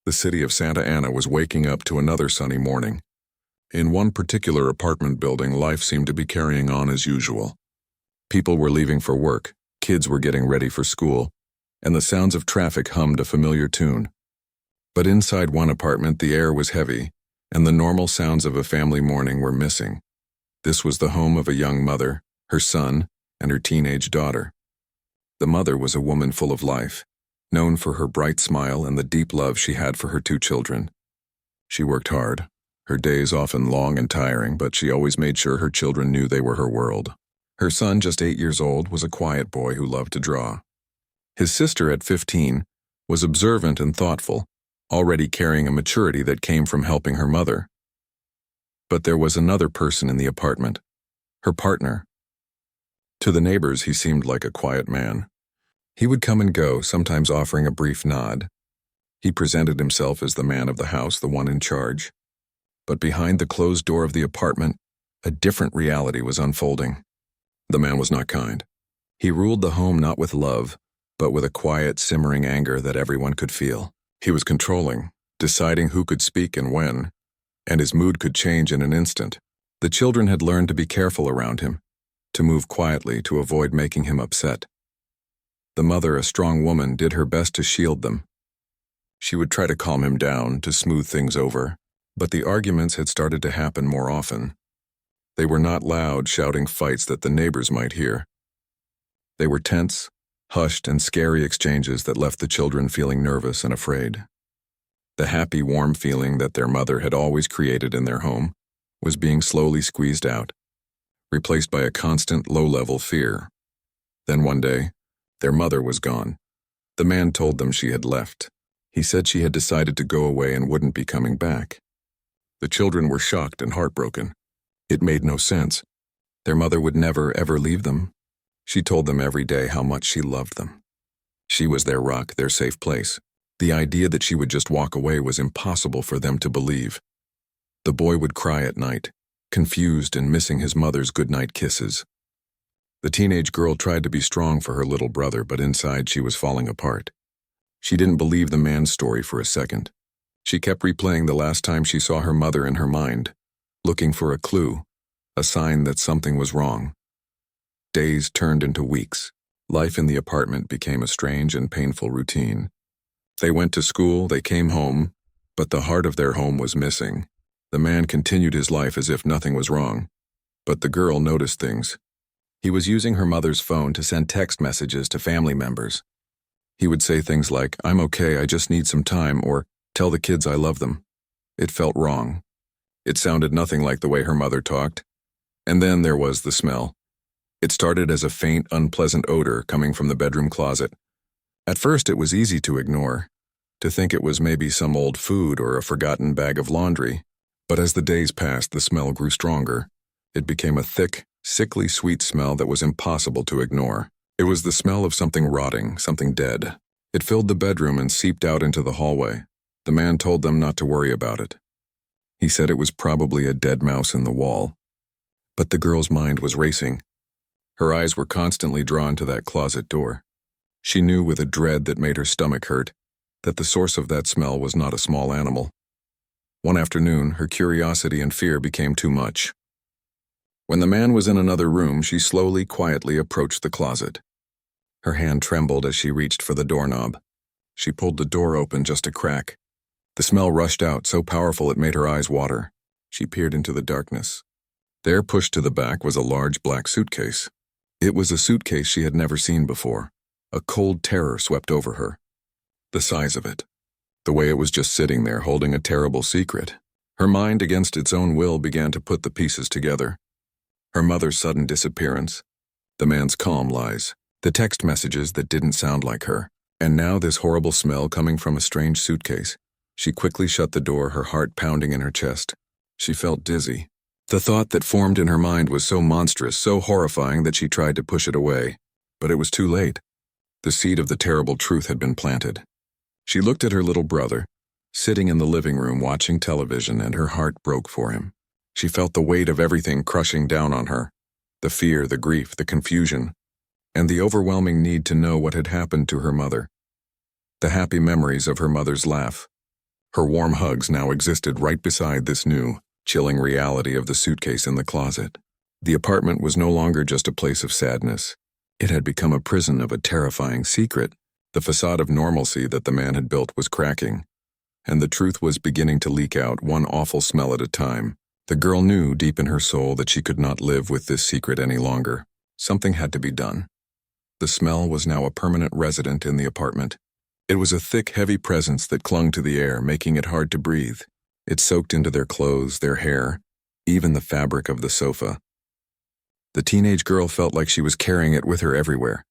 The city of Santa Ana was waking up to another sunny morning. In one particular apartment building, life seemed to be carrying on as usual. People were leaving for work, kids were getting ready for school, and the sounds of traffic hummed a familiar tune. But inside one apartment, the air was heavy, and the normal sounds of a family morning were missing. This was the home of a young mother, her son, and her teenage daughter. The mother was a woman full of life, known for her bright smile and the deep love she had for her two children. She worked hard, her days often long and tiring, but she always made sure her children knew they were her world. Her son, just 8 years old, was a quiet boy who loved to draw. His sister, at 15, was observant and thoughtful, already carrying a maturity that came from helping her mother. But there was another person in the apartment, her partner. To the neighbors, he seemed like a quiet man. He would come and go, sometimes offering a brief nod. He presented himself as the man of the house, the one in charge. But behind the closed door of the apartment, a different reality was unfolding. The man was not kind. He ruled the home not with love, but with a quiet, simmering anger that everyone could feel. He was controlling, deciding who could speak and when, and his mood could change in an instant. The children had learned to be careful around him, to move quietly to avoid making him upset. The mother, a strong woman, did her best to shield them. She would try to calm him down, to smooth things over, but the arguments had started to happen more often. They were not loud, shouting fights that the neighbors might hear. They were tense, hushed, and scary exchanges that left the children feeling nervous and afraid. The happy, warm feeling that their mother had always created in their home was being slowly squeezed out, replaced by a constant, low-level fear. Then one day, their mother was gone. The man told them she had left. He said she had decided to go away and wouldn't be coming back. The children were shocked and heartbroken. It made no sense. Their mother would never, ever leave them. She told them every day how much she loved them. She was their rock, their safe place. The idea that she would just walk away was impossible for them to believe. The boy would cry at night, confused and missing his mother's goodnight kisses. The teenage girl tried to be strong for her little brother, but inside she was falling apart. She didn't believe the man's story for a second. She kept replaying the last time she saw her mother in her mind, looking for a clue, a sign that something was wrong. Days turned into weeks. Life in the apartment became a strange and painful routine. They went to school, they came home, but the heart of their home was missing. The man continued his life as if nothing was wrong, but the girl noticed things. He was using her mother's phone to send text messages to family members. He would say things like, "I'm okay, I just need some time," or "Tell the kids I love them." It felt wrong. It sounded nothing like the way her mother talked. And then there was the smell. It started as a faint, unpleasant odor coming from the bedroom closet. At first it was easy to ignore, to think it was maybe some old food or a forgotten bag of laundry. But as the days passed, the smell grew stronger. It became a thick, sickly sweet smell that was impossible to ignore. It was the smell of something rotting, something dead. It filled the bedroom and seeped out into the hallway. The man told them not to worry about it. He said it was probably a dead mouse in the wall. But the girl's mind was racing. Her eyes were constantly drawn to that closet door. She knew with a dread that made her stomach hurt that the source of that smell was not a small animal. One afternoon, her curiosity and fear became too much. When the man was in another room, she slowly, quietly approached the closet. Her hand trembled as she reached for the doorknob. She pulled the door open just a crack. The smell rushed out, so powerful it made her eyes water. She peered into the darkness. There, pushed to the back, was a large black suitcase. It was a suitcase she had never seen before. A cold terror swept over her. The size of it. The way it was just sitting there, holding a terrible secret. Her mind, against its own will, began to put the pieces together. Her mother's sudden disappearance, the man's calm lies, the text messages that didn't sound like her, and now this horrible smell coming from a strange suitcase. She quickly shut the door, her heart pounding in her chest. She felt dizzy. The thought that formed in her mind was so monstrous, so horrifying that she tried to push it away. But it was too late. The seed of the terrible truth had been planted. She looked at her little brother, sitting in the living room watching television, and her heart broke for him. She felt the weight of everything crushing down on her. The fear, the grief, the confusion, and the overwhelming need to know what had happened to her mother. The happy memories of her mother's laugh, Her warm hugs now existed right beside this new, chilling reality of the suitcase in the closet. The apartment was no longer just a place of sadness. It had become a prison of a terrifying secret. The facade of normalcy that the man had built was cracking, and the truth was beginning to leak out, one awful smell at a time. The girl knew deep in her soul that she could not live with this secret any longer. Something had to be done. The smell was now a permanent resident in the apartment. It was a thick, heavy presence that clung to the air, making it hard to breathe. It soaked into their clothes, their hair, even the fabric of the sofa. The teenage girl felt like she was carrying it with her everywhere,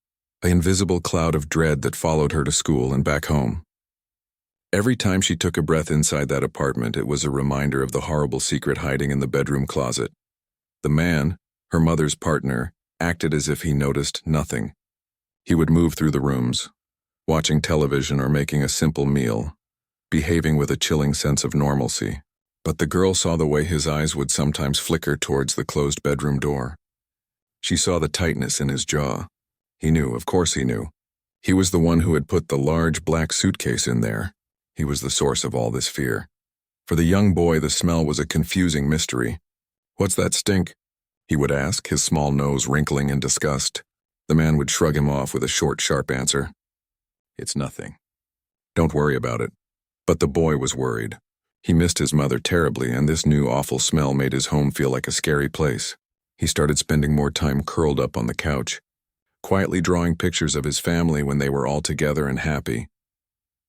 an invisible cloud of dread that followed her to school and back home. Every time she took a breath inside that apartment, it was a reminder of the horrible secret hiding in the bedroom closet. The man, her mother's partner, acted as if he noticed nothing. He would move through the rooms, watching television or making a simple meal, behaving with a chilling sense of normalcy. But the girl saw the way his eyes would sometimes flicker towards the closed bedroom door. She saw the tightness in his jaw. He knew, of course he knew. He was the one who had put the large black suitcase in there. He was the source of all this fear. For the young boy, the smell was a confusing mystery. "What's that stink?" he would ask, his small nose wrinkling in disgust. The man would shrug him off with a short, sharp answer. "It's nothing. Don't worry about it." But the boy was worried. He missed his mother terribly, and this new awful smell made his home feel like a scary place. He started spending more time curled up on the couch, quietly drawing pictures of his family when they were all together and happy.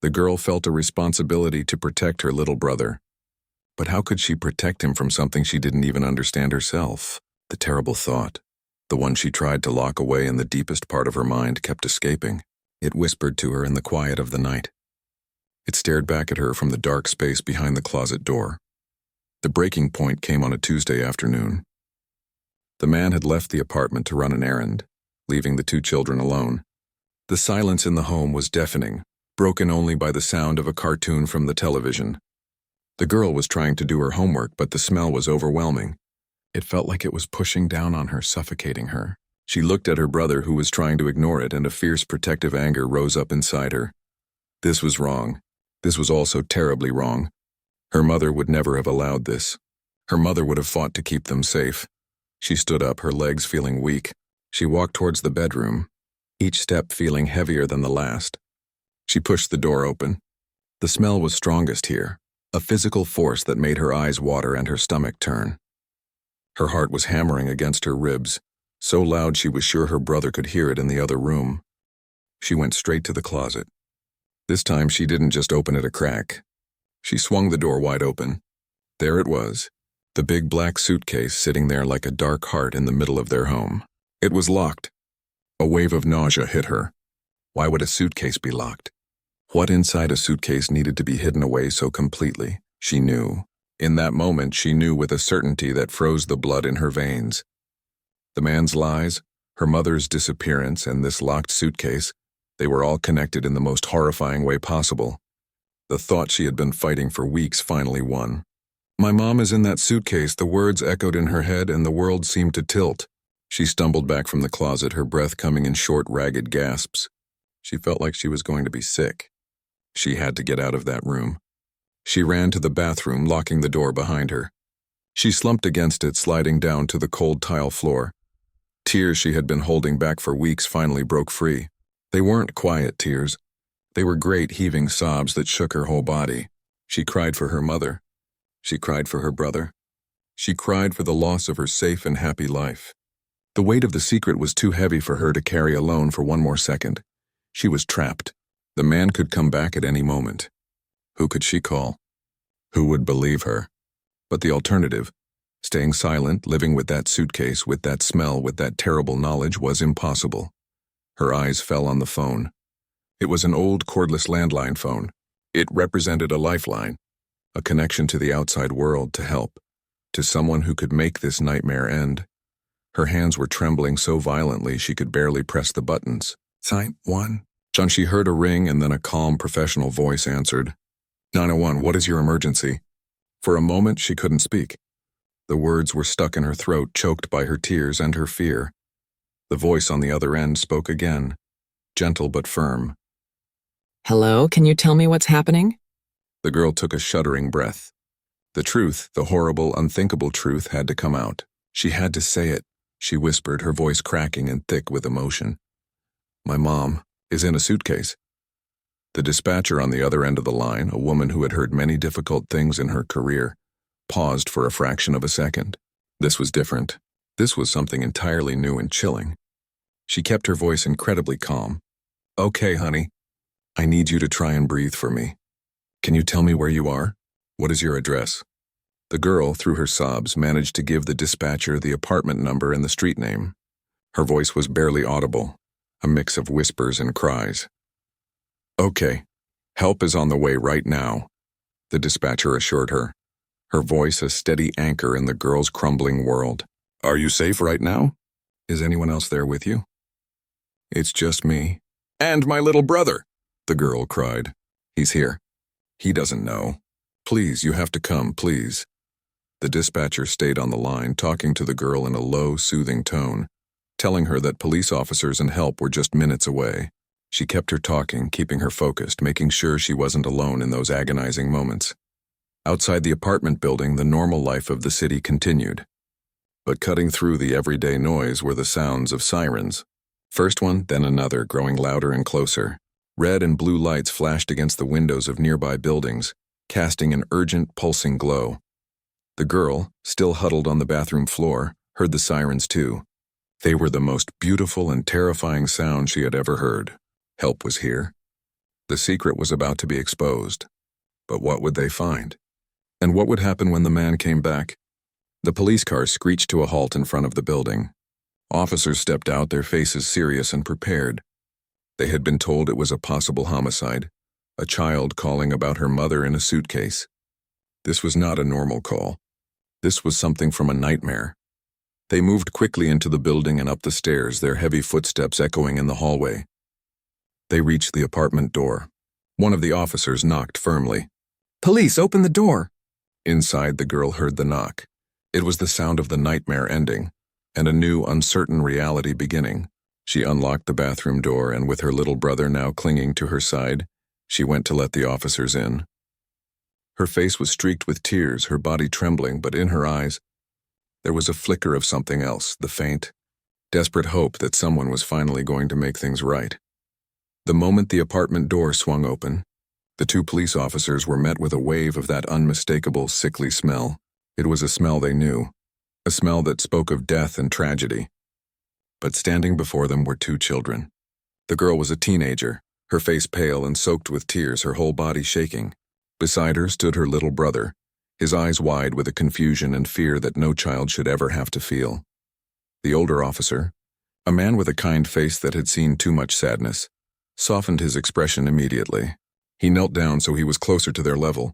The girl felt a responsibility to protect her little brother. But how could she protect him from something she didn't even understand herself? The terrible thought, the one she tried to lock away in the deepest part of her mind, kept escaping. It whispered to her in the quiet of the night. It stared back at her from the dark space behind the closet door. The breaking point came on a Tuesday afternoon. The man had left the apartment to run an errand, leaving the two children alone. The silence in the home was deafening, broken only by the sound of a cartoon from the television. The girl was trying to do her homework, but the smell was overwhelming. It felt like it was pushing down on her, suffocating her. She looked at her brother, who was trying to ignore it, and a fierce protective anger rose up inside her. This was wrong. This was also terribly wrong. Her mother would never have allowed this. Her mother would have fought to keep them safe. She stood up, her legs feeling weak. She walked towards the bedroom, each step feeling heavier than the last. She pushed the door open. The smell was strongest here, a physical force that made her eyes water and her stomach turn. Her heart was hammering against her ribs, so loud she was sure her brother could hear it in the other room. She went straight to the closet. This time she didn't just open it a crack. She swung the door wide open. There it was, the big black suitcase sitting there like a dark heart in the middle of their home. It was locked. A wave of nausea hit her. Why would a suitcase be locked? What inside a suitcase needed to be hidden away so completely? She knew. In that moment, she knew with a certainty that froze the blood in her veins. The man's lies, her mother's disappearance, and this locked suitcase, they were all connected in the most horrifying way possible. The thought she had been fighting for weeks finally won. "My mom is in that suitcase," the words echoed in her head, and the world seemed to tilt. She stumbled back from the closet, her breath coming in short, ragged gasps. She felt like she was going to be sick. She had to get out of that room. She ran to the bathroom, locking the door behind her. She slumped against it, sliding down to the cold tile floor. Tears she had been holding back for weeks finally broke free. They weren't quiet tears. They were great, heaving sobs that shook her whole body. She cried for her mother. She cried for her brother. She cried for the loss of her safe and happy life. The weight of the secret was too heavy for her to carry alone for one more second. She was trapped. The man could come back at any moment. Who could she call? Who would believe her? But the alternative, staying silent, living with that suitcase, with that smell, with that terrible knowledge, was impossible. Her eyes fell on the phone. It was an old cordless landline phone. It represented a lifeline, a connection to the outside world, to help, to someone who could make this nightmare end. Her hands were trembling so violently she could barely press the buttons. "Site 1. John." She heard a ring, and then a calm, professional voice answered. 901, what is your emergency? For a moment, she couldn't speak. The words were stuck in her throat, choked by her tears and her fear. The voice on the other end spoke again, gentle but firm. "Hello, can you tell me what's happening?" The girl took a shuddering breath. The truth, the horrible, unthinkable truth, had to come out. She had to say it, she whispered, her voice cracking and thick with emotion. My mom is in a suitcase. The dispatcher on the other end of the line, a woman who had heard many difficult things in her career, paused for a fraction of a second. This was different. This was something entirely new and chilling. She kept her voice incredibly calm. Okay, honey. I need you to try and breathe for me. Can you tell me where you are? What is your address? The girl, through her sobs, managed to give the dispatcher the apartment number and the street name. Her voice was barely audible, a mix of whispers and cries. Okay, help is on the way right now, the dispatcher assured her, her voice a steady anchor in the girl's crumbling world. Are you safe right now? Is anyone else there with you? It's just me. And my little brother, the girl cried. He's here. He doesn't know. Please, you have to come, please. The dispatcher stayed on the line, talking to the girl in a low, soothing tone, telling her that police officers and help were just minutes away. She kept her talking, keeping her focused, making sure she wasn't alone in those agonizing moments. Outside the apartment building, the normal life of the city continued. But cutting through the everyday noise were the sounds of sirens. First one, then another, growing louder and closer. Red and blue lights flashed against the windows of nearby buildings, casting an urgent, pulsing glow. The girl, still huddled on the bathroom floor, heard the sirens too. They were the most beautiful and terrifying sound she had ever heard. Help was here. The secret was about to be exposed. But what would they find? And what would happen when the man came back? The police car screeched to a halt in front of the building. Officers stepped out, their faces serious and prepared. They had been told it was a possible homicide, a child calling about her mother in a suitcase. This was not a normal call. This was something from a nightmare. They moved quickly into the building and up the stairs, their heavy footsteps echoing in the hallway. They reached the apartment door. One of the officers knocked firmly. Police, open the door! Inside, the girl heard the knock. It was the sound of the nightmare ending, and a new, uncertain reality beginning. She unlocked the bathroom door, and with her little brother now clinging to her side, she went to let the officers in. Her face was streaked with tears, her body trembling, but in her eyes, there was a flicker of something else, the faint, desperate hope that someone was finally going to make things right. The moment the apartment door swung open, the two police officers were met with a wave of that unmistakable, sickly smell. It was a smell they knew, a smell that spoke of death and tragedy. But standing before them were two children. The girl was a teenager, her face pale and soaked with tears, her whole body shaking. Beside her stood her little brother, his eyes wide with a confusion and fear that no child should ever have to feel. The older officer, a man with a kind face that had seen too much sadness, softened his expression immediately. He knelt down so he was closer to their level.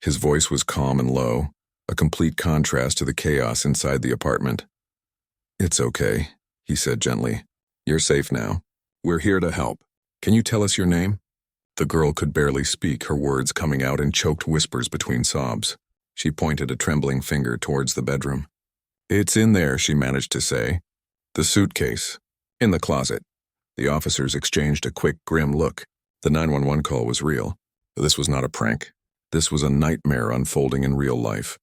His voice was calm and low, a complete contrast to the chaos inside the apartment. It's okay, he said gently. You're safe now. We're here to help. Can you tell us your name? The girl could barely speak, her words coming out in choked whispers between sobs. She pointed a trembling finger towards the bedroom. It's in there, she managed to say. The suitcase. In the closet. The officers exchanged a quick, grim look. The 911 call was real. This was not a prank. This was a nightmare unfolding in real life.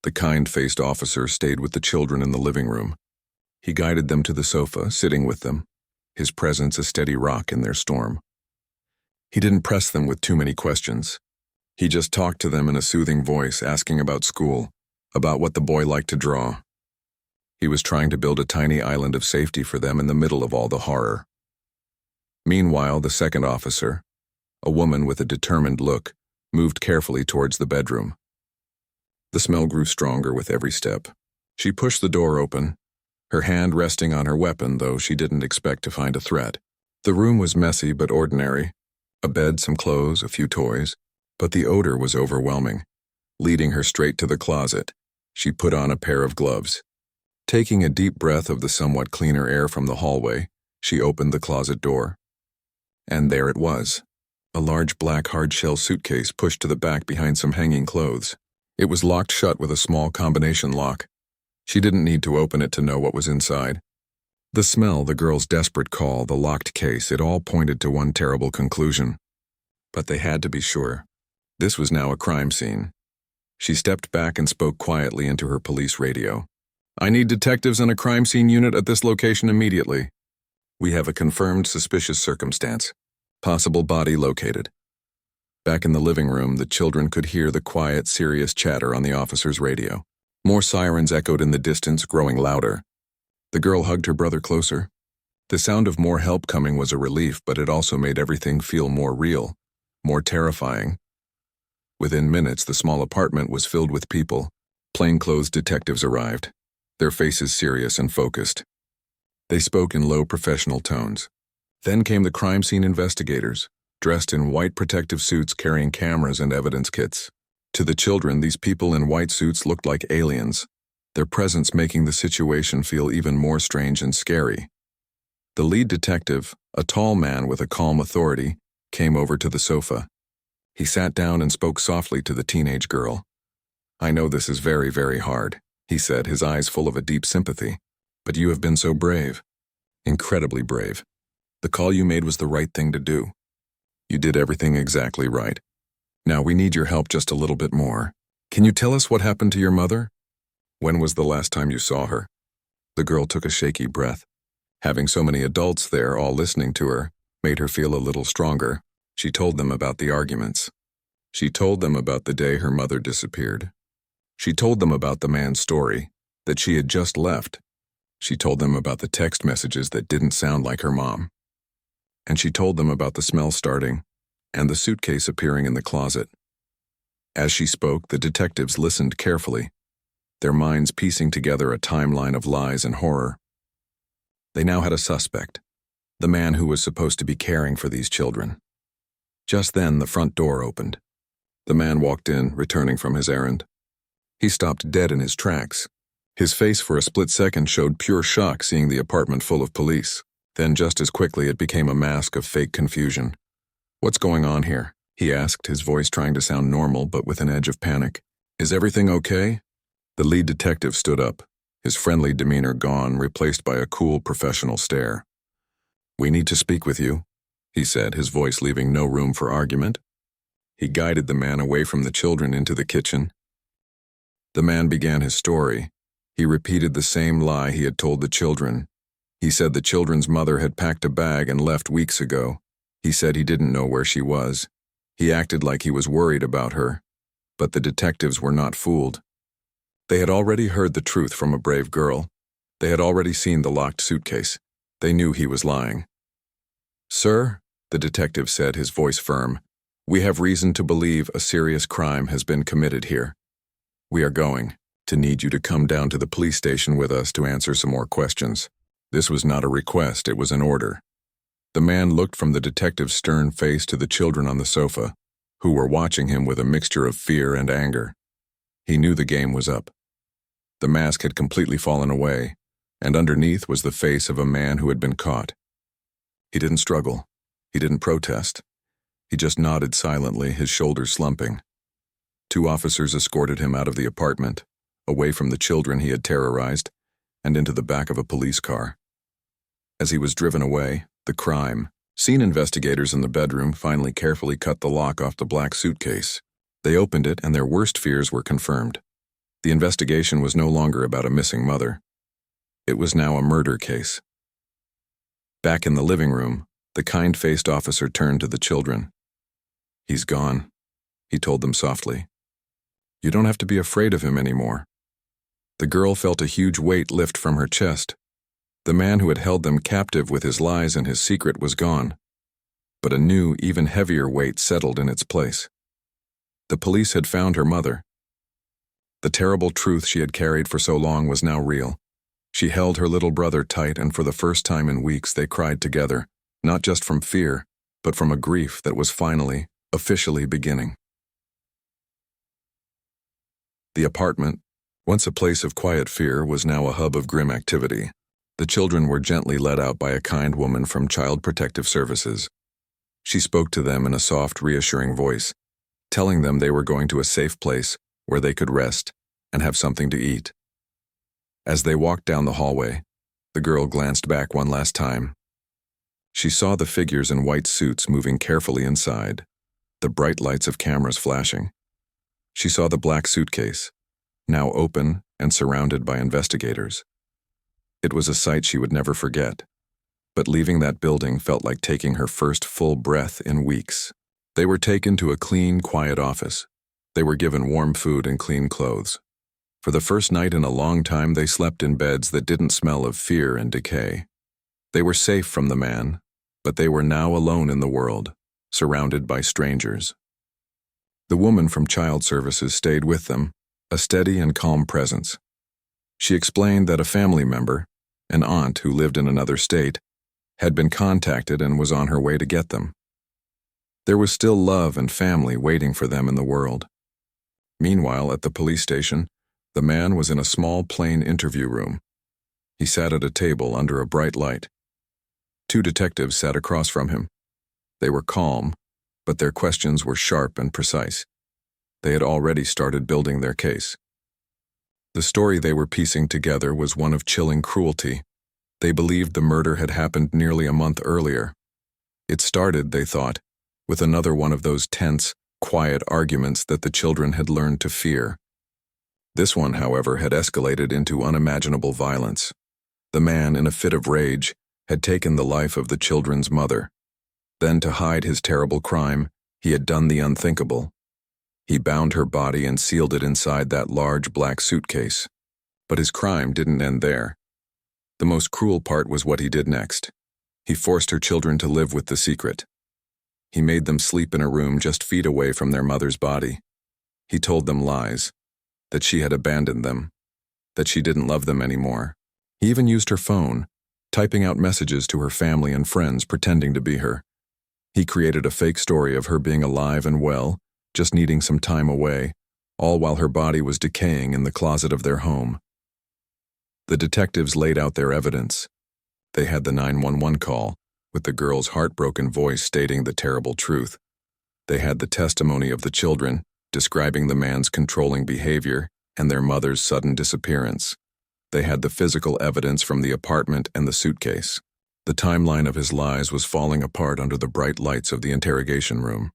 The kind-faced officer stayed with the children in the living room. He guided them to the sofa, sitting with them, his presence a steady rock in their storm. He didn't press them with too many questions. He just talked to them in a soothing voice, asking about school, about what the boy liked to draw. He was trying to build a tiny island of safety for them in the middle of all the horror. Meanwhile, the second officer, a woman with a determined look, moved carefully towards the bedroom. The smell grew stronger with every step. She pushed the door open, her hand resting on her weapon, though she didn't expect to find a threat. The room was messy but ordinary. A bed, some clothes, a few toys. But the odor was overwhelming. Leading her straight to the closet, she put on a pair of gloves. Taking a deep breath of the somewhat cleaner air from the hallway, she opened the closet door. And there it was. A large black hard-shell suitcase pushed to the back behind some hanging clothes. It was locked shut with a small combination lock. She didn't need to open it to know what was inside. The smell, the girl's desperate call, the locked case, it all pointed to one terrible conclusion. But they had to be sure. This was now a crime scene. She stepped back and spoke quietly into her police radio. "I need detectives and a crime scene unit at this location immediately. We have a confirmed suspicious circumstance. Possible body located." Back in the living room, the children could hear the quiet, serious chatter on the officer's radio. More sirens echoed in the distance, growing louder. The girl hugged her brother closer. The sound of more help coming was a relief, but it also made everything feel more real, more terrifying. Within minutes, the small apartment was filled with people. Plainclothes detectives arrived, their faces serious and focused. They spoke in low professional tones. Then came the crime scene investigators, dressed in white protective suits carrying cameras and evidence kits. To the children, these people in white suits looked like aliens, their presence making the situation feel even more strange and scary. The lead detective, a tall man with a calm authority, came over to the sofa. He sat down and spoke softly to the teenage girl. "I know this is very, very hard," he said, his eyes full of a deep sympathy. "But you have been so brave. Incredibly brave. The call you made was the right thing to do. You did everything exactly right. Now we need your help just a little bit more. Can you tell us what happened to your mother? When was the last time you saw her?" The girl took a shaky breath. Having so many adults there all listening to her made her feel a little stronger. She told them about the arguments. She told them about the day her mother disappeared. She told them about the man's story, that she had just left. She told them about the text messages that didn't sound like her mom. And she told them about the smell starting and the suitcase appearing in the closet. As she spoke, the detectives listened carefully, their minds piecing together a timeline of lies and horror. They now had a suspect, the man who was supposed to be caring for these children. Just then, the front door opened. The man walked in, returning from his errand. He stopped dead in his tracks. His face for a split second showed pure shock seeing the apartment full of police. Then just as quickly it became a mask of fake confusion. "What's going on here?" he asked, his voice trying to sound normal but with an edge of panic. "Is everything okay?" The lead detective stood up, his friendly demeanor gone, replaced by a cool professional stare. "We need to speak with you," he said, his voice leaving no room for argument. He guided the man away from the children into the kitchen. The man began his story. He repeated the same lie he had told the children. He said the children's mother had packed a bag and left weeks ago. He said he didn't know where she was. He acted like he was worried about her. But the detectives were not fooled. They had already heard the truth from a brave girl. They had already seen the locked suitcase. They knew he was lying. "Sir," the detective said, his voice firm, "we have reason to believe a serious crime has been committed here. We are going to need you to come down to the police station with us to answer some more questions." This was not a request, it was an order. The man looked from the detective's stern face to the children on the sofa, who were watching him with a mixture of fear and anger. He knew the game was up. The mask had completely fallen away, and underneath was the face of a man who had been caught. He didn't struggle. He didn't protest. He just nodded silently, his shoulders slumping. 2 officers escorted him out of the apartment, away from the children he had terrorized, and into the back of a police car. As he was driven away, the crime scene investigators in the bedroom finally carefully cut the lock off the black suitcase. They opened it, and their worst fears were confirmed. The investigation was no longer about a missing mother. It was now a murder case. Back in the living room, the kind-faced officer turned to the children. "He's gone," he told them softly. "You don't have to be afraid of him anymore." The girl felt a huge weight lift from her chest. The man who had held them captive with his lies and his secret was gone. But a new, even heavier weight settled in its place. The police had found her mother. The terrible truth she had carried for so long was now real. She held her little brother tight, and for the first time in weeks they cried together, not just from fear, but from a grief that was finally, officially beginning. The apartment, once a place of quiet fear, was now a hub of grim activity. The children were gently led out by a kind woman from Child Protective Services. She spoke to them in a soft, reassuring voice, telling them they were going to a safe place where they could rest and have something to eat. As they walked down the hallway, the girl glanced back one last time. She saw the figures in white suits moving carefully inside. the bright lights of cameras flashing. She saw the black suitcase, now open and surrounded by investigators. It was a sight she would never forget, but leaving that building felt like taking her first full breath in weeks. They were taken to a clean, quiet office. They were given warm food and clean clothes. For the first night in a long time, they slept in beds that didn't smell of fear and decay. They were safe from the man, but they were now alone in the world, surrounded by strangers. The woman from child services stayed with them, a steady and calm presence. She explained that a family member, an aunt who lived in another state, had been contacted and was on her way to get them. There was still love and family waiting for them in the world. Meanwhile, at the police station, the man was in a small, plain interview room. He sat at a table under a bright light. 2 detectives sat across from him. They were calm, but their questions were sharp and precise. They had already started building their case. The story they were piecing together was one of chilling cruelty. They believed the murder had happened nearly a month earlier. It started, they thought, with another one of those tense, quiet arguments that the children had learned to fear. This one, however, had escalated into unimaginable violence. The man, in a fit of rage, had taken the life of the children's mother. Then, to hide his terrible crime, he had done the unthinkable. He bound her body and sealed it inside that large black suitcase. But his crime didn't end there. The most cruel part was what he did next. He forced her children to live with the secret. He made them sleep in a room just feet away from their mother's body. He told them lies, that she had abandoned them, that she didn't love them anymore. He even used her phone, typing out messages to her family and friends pretending to be her. He created a fake story of her being alive and well, just needing some time away, all while her body was decaying in the closet of their home. The detectives laid out their evidence. They had the 911 call, with the girl's heartbroken voice stating the terrible truth. They had the testimony of the children, describing the man's controlling behavior and their mother's sudden disappearance. They had the physical evidence from the apartment and the suitcase. The timeline of his lies was falling apart under the bright lights of the interrogation room.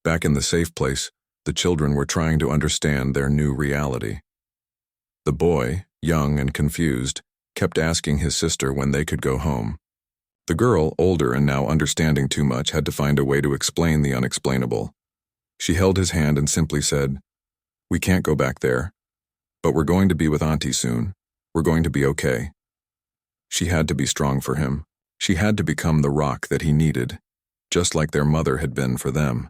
Back in the safe place, the children were trying to understand their new reality. The boy, young and confused, kept asking his sister when they could go home. The girl, older and now understanding too much, had to find a way to explain the unexplainable. She held his hand and simply said, "We can't go back there, but we're going to be with Auntie soon. We're going to be okay." She had to be strong for him. She had to become the rock that he needed, just like their mother had been for them.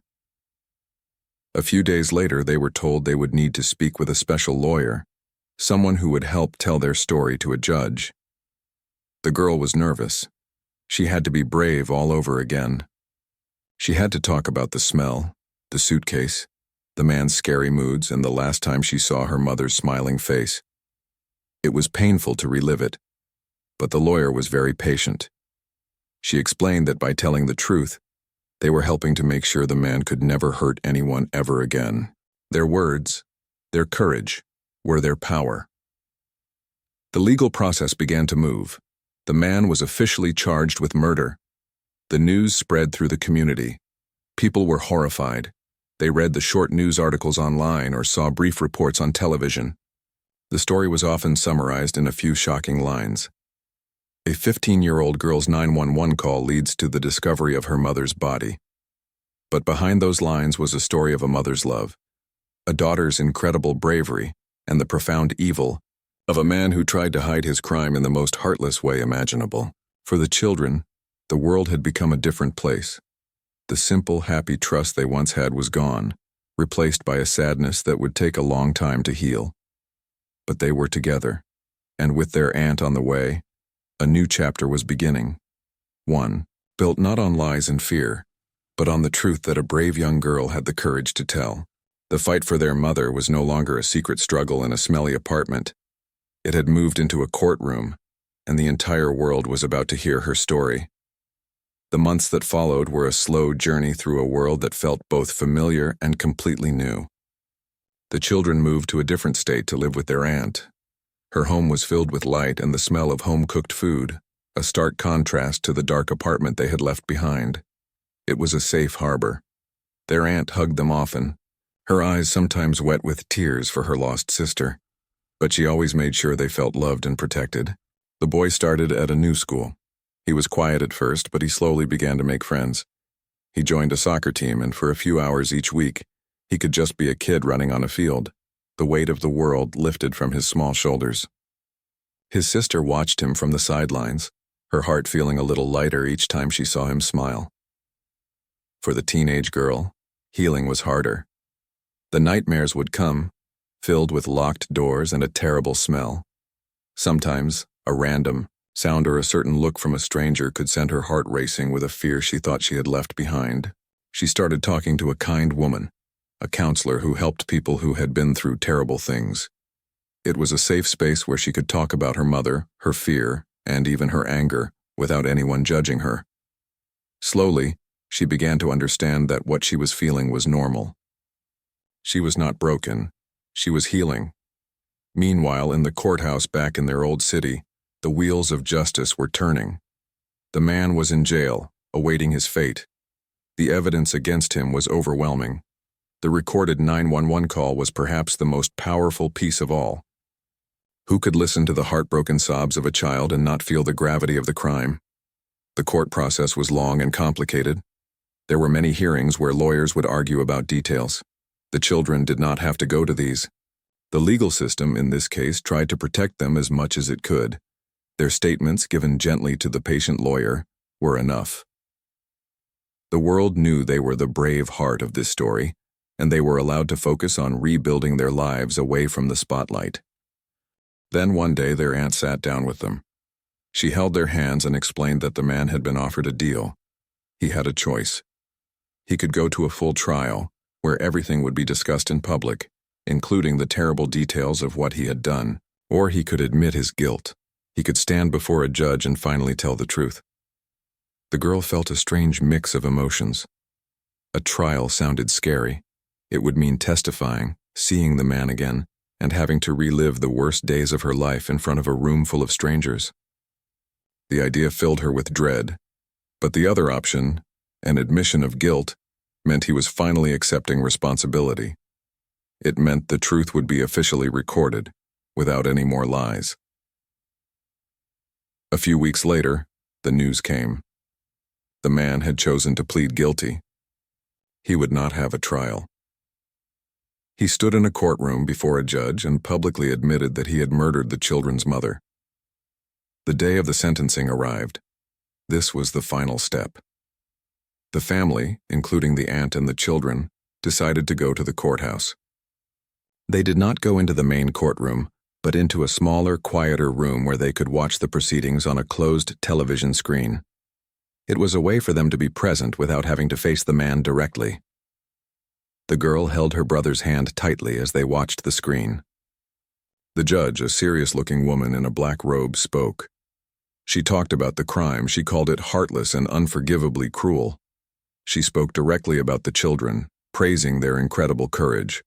A few days later, they were told they would need to speak with a special lawyer, someone who would help tell their story to a judge. The girl was nervous. She had to be brave all over again. She had to talk about the smell, the suitcase, the man's scary moods, and the last time she saw her mother's smiling face. It was painful to relive it, but the lawyer was very patient. She explained that by telling the truth, they were helping to make sure the man could never hurt anyone ever again. Their words, their courage, were their power. The legal process began to move. The man was officially charged with murder. The news spread through the community. People were horrified. They read the short news articles online or saw brief reports on television. The story was often summarized in a few shocking lines. A 15-year-old girl's 911 call leads to the discovery of her mother's body. But behind those lines was a story of a mother's love, a daughter's incredible bravery, and the profound evil of a man who tried to hide his crime in the most heartless way imaginable. For the children, the world had become a different place. The simple, happy trust they once had was gone, replaced by a sadness that would take a long time to heal. But they were together, and with their aunt on the way, a new chapter was beginning. One, built not on lies and fear, but on the truth that a brave young girl had the courage to tell. The fight for their mother was no longer a secret struggle in a smelly apartment. It had moved into a courtroom, and the entire world was about to hear her story. The months that followed were a slow journey through a world that felt both familiar and completely new. The children moved to a different state to live with their aunt. Her home was filled with light and the smell of home-cooked food, a stark contrast to the dark apartment they had left behind. It was a safe harbor. Their aunt hugged them often, her eyes sometimes wet with tears for her lost sister, but she always made sure they felt loved and protected. The boy started at a new school. He was quiet at first, but he slowly began to make friends. He joined a soccer team, and for a few hours each week, he could just be a kid running on a field. The weight of the world lifted from his small shoulders. His sister watched him from the sidelines, her heart feeling a little lighter each time she saw him smile. For the teenage girl, healing was harder. The nightmares would come, filled with locked doors and a terrible smell. Sometimes, a random sound or a certain look from a stranger could send her heart racing with a fear she thought she had left behind. She started talking to a kind woman, a counselor who helped people who had been through terrible things. It was a safe space where she could talk about her mother, her fear, and even her anger, without anyone judging her. Slowly, she began to understand that what she was feeling was normal. She was not broken. She was healing. Meanwhile, in the courthouse back in their old city, the wheels of justice were turning. The man was in jail, awaiting his fate. The evidence against him was overwhelming. The recorded 911 call was perhaps the most powerful piece of all. Who could listen to the heartbroken sobs of a child and not feel the gravity of the crime? The court process was long and complicated. There were many hearings where lawyers would argue about details. The children did not have to go to these. The legal system, in this case, tried to protect them as much as it could. Their statements, given gently to the patient lawyer, were enough. The world knew they were the brave heart of this story, and they were allowed to focus on rebuilding their lives away from the spotlight. Then one day their aunt sat down with them. She held their hands and explained that the man had been offered a deal. He had a choice. He could go to a full trial, where everything would be discussed in public, including the terrible details of what he had done, or he could admit his guilt. He could stand before a judge and finally tell the truth. The girl felt a strange mix of emotions. A trial sounded scary. It would mean testifying, seeing the man again, and having to relive the worst days of her life in front of a room full of strangers. The idea filled her with dread, but the other option, an admission of guilt, meant he was finally accepting responsibility. It meant the truth would be officially recorded, without any more lies. A few weeks later, the news came. The man had chosen to plead guilty. He would not have a trial. He stood in a courtroom before a judge and publicly admitted that he had murdered the children's mother. The day of the sentencing arrived. This was the final step. The family, including the aunt and the children, decided to go to the courthouse. They did not go into the main courtroom, but into a smaller, quieter room where they could watch the proceedings on a closed television screen. It was a way for them to be present without having to face the man directly. The girl held her brother's hand tightly as they watched the screen. The judge, a serious-looking woman in a black robe, spoke. She talked about the crime. She called it heartless and unforgivably cruel. She spoke directly about the children, praising their incredible courage.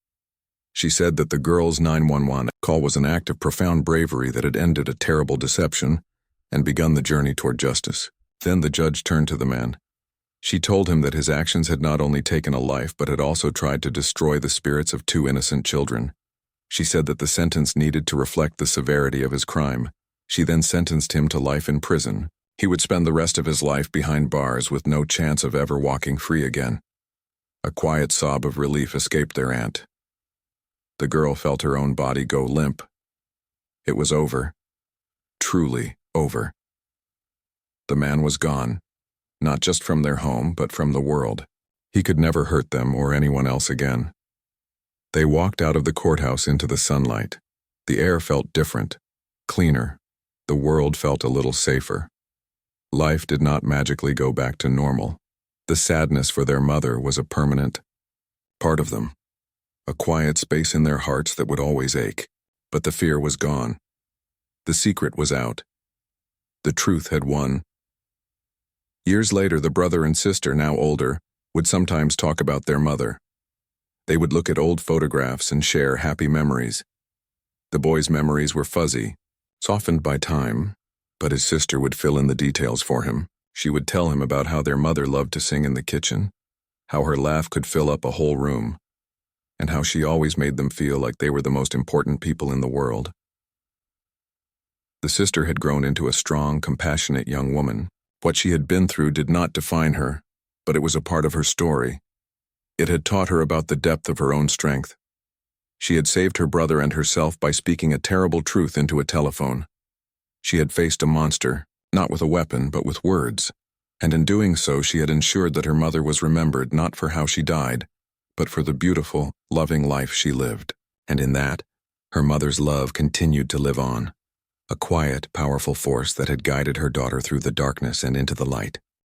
She said that the girl's 911 call was an act of profound bravery that had ended a terrible deception and begun the journey toward justice. Then the judge turned to the man. She told him that his actions had not only taken a life but had also tried to destroy the spirits of 2 innocent children. She said that the sentence needed to reflect the severity of his crime. She then sentenced him to life in prison. He would spend the rest of his life behind bars with no chance of ever walking free again. A quiet sob of relief escaped their aunt. The girl felt her own body go limp. It was over. Truly over. The man was gone, not just from their home, but from the world. He could never hurt them or anyone else again. They walked out of the courthouse into the sunlight. The air felt different, cleaner. The world felt a little safer. Life did not magically go back to normal. The sadness for their mother was a permanent part of them, a quiet space in their hearts that would always ache. But the fear was gone. The secret was out. The truth had won. Years later, the brother and sister, now older, would sometimes talk about their mother. They would look at old photographs and share happy memories. The boy's memories were fuzzy, softened by time, but his sister would fill in the details for him. She would tell him about how their mother loved to sing in the kitchen, how her laugh could fill up a whole room, and how she always made them feel like they were the most important people in the world. The sister had grown into a strong, compassionate young woman. What she had been through did not define her, but it was a part of her story. It had taught her about the depth of her own strength. She had saved her brother and herself by speaking a terrible truth into a telephone. She had faced a monster, not with a weapon, but with words, and in doing so she had ensured that her mother was remembered not for how she died, but for the beautiful, loving life she lived. And in that, her mother's love continued to live on, a quiet, powerful force that had guided her daughter through the darkness and into the light.